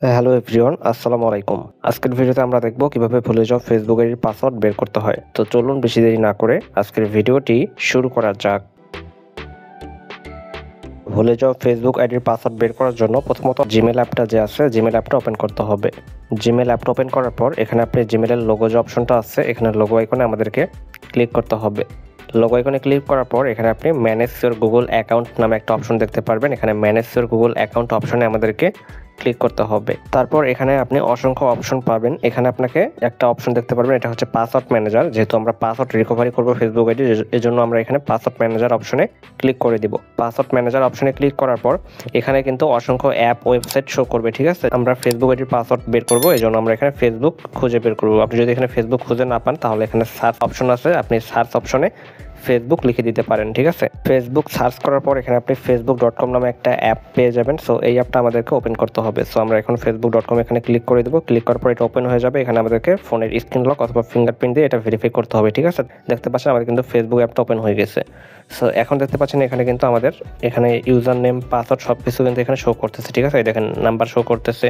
Hello everyone, আসসালামু আলাইকুম। আজকের ভিডিওতে আমরা দেখব কিভাবে ভুলে যাওয়া ফেসবুক আইডির পাসওয়ার্ড বের করতে হয়। তো চলুন বেশি দেরি না করে আজকের ভিডিওটি শুরু করা যাক। ভুলে যাওয়া ফেসবুক আইডির পাসওয়ার্ড বের করার জন্য প্রথমত জিমেল অ্যাপটা যে আছে, জিমেল অ্যাপটা ওপেন করতে হবে। জিমেল অ্যাপটা ওপেন করার পর এখানে আপনি জিমেলের লোগো যে অপশনটা আছে, এখানে লোগো আইকনে আমাদেরকে ক্লিক করতে হবে। লোগো আইকনে ক্লিক করার পর এখানে আপনি ম্যানেজ ইওর গুগল অ্যাকাউন্ট নামে একটা অপশন দেখতে পারবেন। এখানে ম্যানেজ ইওর গুগল অ্যাকাউন্ট অপশনে আমাদেরকে ক্লিক করতে হবে। তারপর এখানে আপনি অসংখ্য অপশন পাবেন। এখানে আপনাকে একটা অপশন দেখতে পারবেন, এটা হচ্ছে পাসওয়ার্ড ম্যানেজার। যেহেতু আমরা পাসওয়ার্ড রিকভারি করব ফেসবুক আইডি, এজন্য আমরা এখানে পাসওয়ার্ড ম্যানেজার অপশনে ক্লিক করে দিব। পাসওয়ার্ড ম্যানেজার অপশনে ক্লিক করার পর এখানে কিন্তু অসংখ্য অ্যাপ, ওয়েবসাইট শো করবে, ঠিক আছে। আমরা ফেসবুক আইডির পাসওয়ার্ড বের করব, এজন্য আমরা এখানে ফেসবুক খুঁজে বের করব। আপনি যদি এখানে ফেসবুক খুঁজে না পান তাহলে এখানে সার্চ অপশন আছে, আপনি সার্চ অপশনে ফেসবুক লিখে দিতে পারেন, ঠিক আছে। ফেসবুক সার্চ করার পর এখানে আপনি facebook.com নামে একটা অ্যাপ পেয়ে যাবেন। সো এই অ্যাপটা আমাদেরকে ওপেন করতে হবে। সো আমরা এখন facebook.com এখানে ক্লিক করে দেবো। ক্লিক করার পর এটা ওপেন হয়ে যাবে। এখানে আমাদেরকে ফোনের স্ক্রিন লক অথবা ফিঙ্গারপ্রিন্ট দিয়ে এটা ভেরিফাই করতে হবে, ঠিক আছে। দেখতে পাচ্ছেন আমাদের কিন্তু ফেসবুক অ্যাপটা ওপেন হয়ে গেছে। সো এখন দেখতে পাচ্ছেন এখানে কিন্তু আমাদের এখানে ইউজার নেম, পাসওয়ার্ড সব কিছু কিন্তু এখানে শো করতেছে, ঠিক আছে। দেখেন নাম্বার শো করতেছে।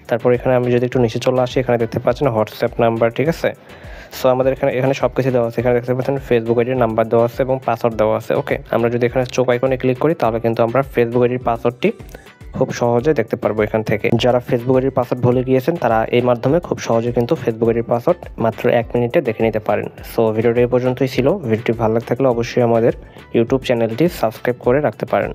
তারপর এখানে আমি যদি একটু নিচে চলে আসি, এখানে দেখতে পাচ্ছেন হোয়াটসঅ্যাপ নাম্বার, ঠিক আছে। সো আমাদের এখানে সব কিছু দেওয়া আছে। এখানে দেখতে পাচ্ছেন ফেসবুক আইডির নাম্বার দেওয়া আছে এবং পাসওয়ার্ড দেওয়া আছে। ওকে, আমরা যদি এখানে চোখ আইকনে ক্লিক করি তাহলে কিন্তু আমরা ফেসবুক আইডির পাসওয়ার্ডটি খুব সহজে দেখতে পারবো এখান থেকে। যারা ফেসবুক আইডির পাসওয়ার্ড ভুলে গিয়েছেন তারা এই মাধ্যমে খুব সহজে কিন্তু ফেসবুক আইডির পাসওয়ার্ড মাত্র 1 মিনিটে দেখে নিতে পারেন। সো ভিডিওটি এই পর্যন্তই ছিল। ভিডিওটি ভালো লাগলে অবশ্যই আমাদের ইউটিউব চ্যানেলটি সাবস্ক্রাইব করে রাখতে পারেন।